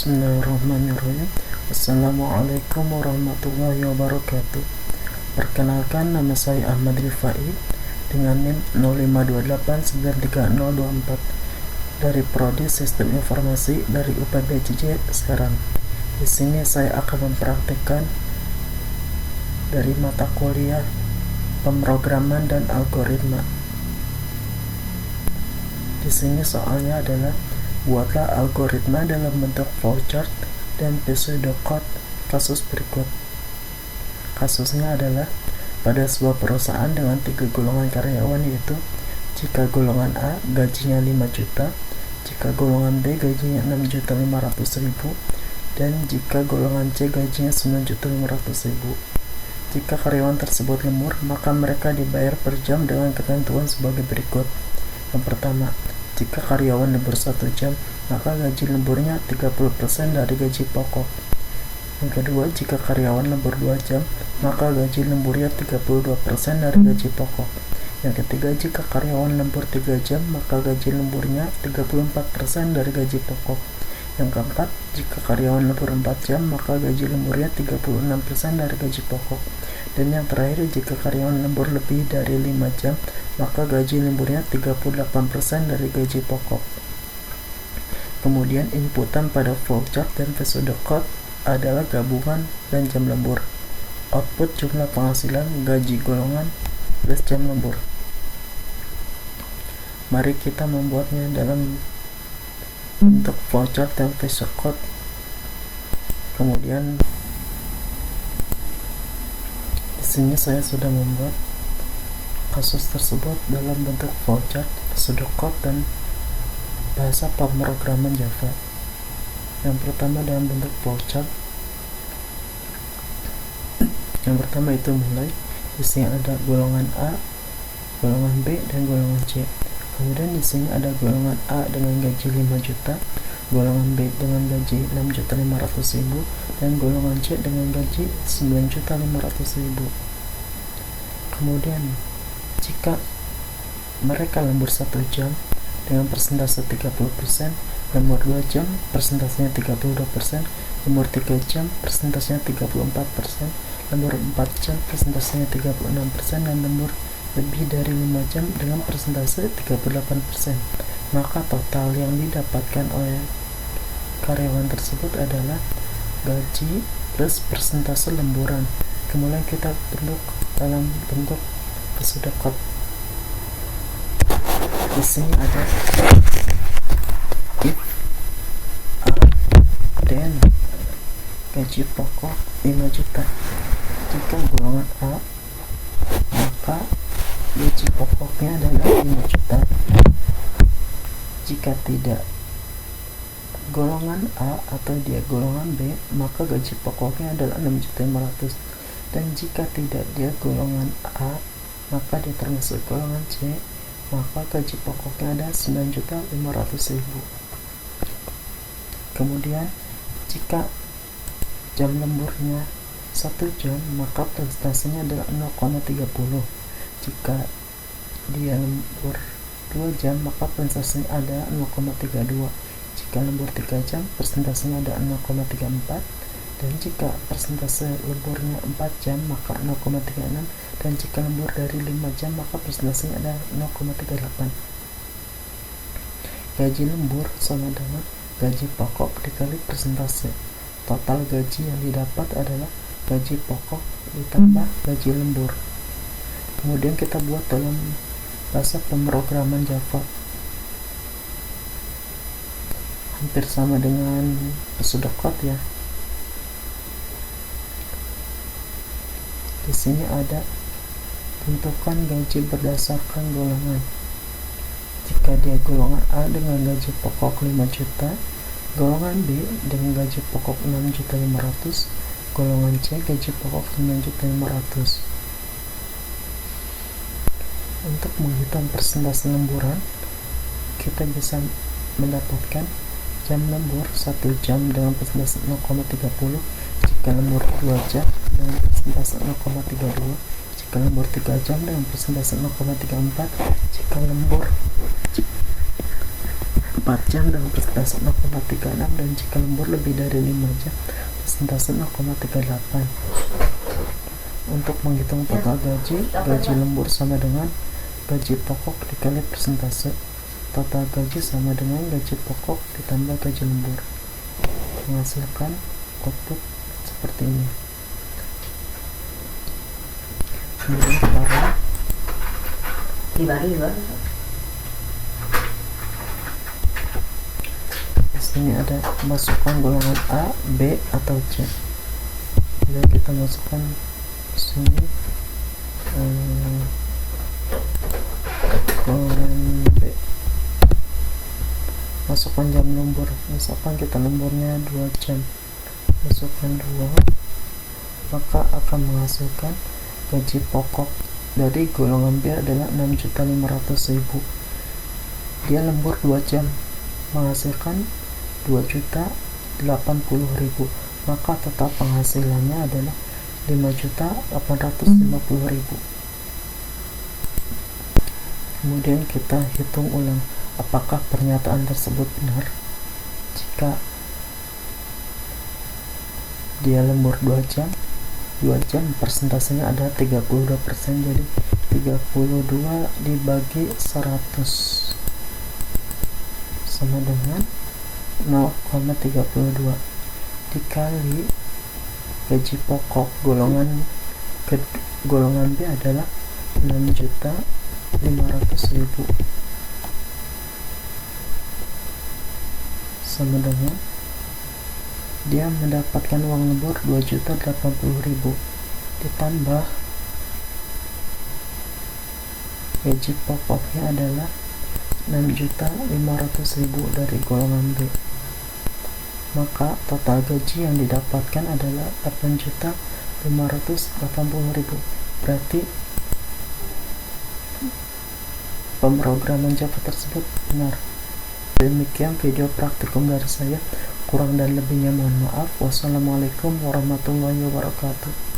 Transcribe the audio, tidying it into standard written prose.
Bismillahirrahmanirrahim. Assalamualaikum warahmatullahi wabarakatuh. Perkenalkan, nama saya Ahmad Rifai dengan NIM 0528930024 dari Prodi Sistem Informasi dari UPBJJ Serang. Di sini saya akan mempraktikkan dari mata kuliah pemrograman dan algoritma. Di sini soalnya adalah buatlah algoritma dalam bentuk flowchart dan pseudocode. Kasus berikut. Kasusnya adalah pada sebuah perusahaan dengan 3 golongan karyawan, yaitu jika golongan A gajinya 5 juta, jika golongan B gajinya 6.500.000, dan jika golongan C gajinya 9.500.000. Jika karyawan tersebut lembur, maka mereka dibayar per jam dengan ketentuan sebagai berikut. Yang pertama, jika karyawan lembur 1 jam, maka gaji lemburnya 30% dari gaji pokok. Yang kedua, jika karyawan lembur 2 jam, maka gaji lemburnya 32% dari gaji pokok. Yang ketiga, jika karyawan lembur 3 jam, maka gaji lemburnya 34% dari gaji pokok. Yang keempat, jika karyawan lembur 4 jam, maka gaji lemburnya 36% dari gaji pokok. Dan yang terakhir, jika karyawan lembur lebih dari 5 jam, maka gaji lemburnya 38% dari gaji pokok. Kemudian inputan pada flowchart dan pseudocode adalah gabungan dan jam lembur. Output jumlah penghasilan, gaji golongan, plus jam lembur. Mari kita membuatnya dalam bentuk flowchart dan pseudocode. Kemudian di sini saya sudah membuat kasus tersebut dalam bentuk flowchart, pseudocode, dan bahasa pemrograman Java. Yang pertama dalam bentuk flowchart. Yang pertama itu mulai. Di sini ada golongan A, golongan B, dan golongan C. Kemudian di sini ada golongan A dengan gaji 5 juta, golongan B dengan gaji 6.500.000, dan golongan C dengan gaji 9.500.000. Kemudian jika mereka lembur 1 jam dengan persentase 30%, lembur 2 jam persentasenya 32%, lembur 3 jam persentasenya 34%, lembur 4 jam persentasenya 36%, dan lembur lebih dari 5 jam dengan persentase 38%. Maka total yang didapatkan oleh karyawan tersebut adalah gaji plus persentase lemburan. Kemudian kita bentuk dalam bentuk pseudocode. Di sini ada if A dan gaji pokok 5 juta. Jika golongan A, maka gaji pokoknya adalah 5 juta. Jika tidak golongan A atau dia golongan B, maka gaji pokoknya adalah 6.500.000. Dan jika tidak dia golongan A, maka dia termasuk golongan C, maka gaji pokoknya ada 9.500.000. Kemudian jika jam lemburnya 1 jam, maka presentasinya adalah 0,30. Jika dia lembur 2 jam, maka presentasinya ada 0,32. Jika lembur 3 jam, presentasinya ada 0,34. Dan jika persentase lemburnya 4 jam, maka 0,36. Dan jika lembur dari 5 jam, maka presentasinya ada 0,38. Gaji lembur sama dengan gaji pokok dikali persentase. Total gaji yang didapat adalah gaji pokok ditambah gaji lembur. Kemudian kita buat dalam bahasa pemrograman Java. Hampir sama dengan pseudocode ya. Di sini ada tentukan gaji berdasarkan golongan. Jika dia golongan A dengan gaji pokok 5 juta, golongan B dengan gaji pokok 6.500.000, golongan C gaji pokok 9.500.000. Untuk menghitung persentase lemburan, kita bisa mendapatkan jam lembur 1 jam dengan persentase 0,30, jika lembur 2 jam dengan persentase 0,32, jika lembur 3 jam dengan persentase 0,34, jika lembur 4 jam dengan persentase 0,36, dan jika lembur lebih dari 5 jam persentase 0,38. Untuk menghitung total gaji lembur sama dengan gaji pokok dikali persentase. Total gaji sama dengan gaji pokok ditambah gaji lembur, menghasilkan output seperti ini. Kemudian sekarang di sini ada masukkan golongan A, B, atau C. Jadi kita masukkan di sini golongan B. Masukkan jam lembur, misalkan kita lemburnya 2 jam, masukkan 2, maka akan menghasilkan gaji pokok dari golongan B adalah 6.500.000. Dia lembur 2 jam, menghasilkan 2.080.000, maka total penghasilannya adalah 5.850.000. Kemudian kita hitung ulang apakah pernyataan tersebut benar. Jika dia lembur 2 jam persentasenya ada 32%, jadi 32 dibagi 100 sama dengan 0,32 dikali gaji pokok golongan B adalah 6.500.000 sama dengan dia mendapatkan uang lembur 2.080.000 ditambah gaji pokoknya adalah 6.500.000 dari golongan B, maka total gaji yang didapatkan adalah 8.580.000. Berarti pemrograman Java tersebut benar. Demikian video praktikum dari saya, kurang dan lebihnya mohon maaf. Wassalamualaikum warahmatullahi wabarakatuh.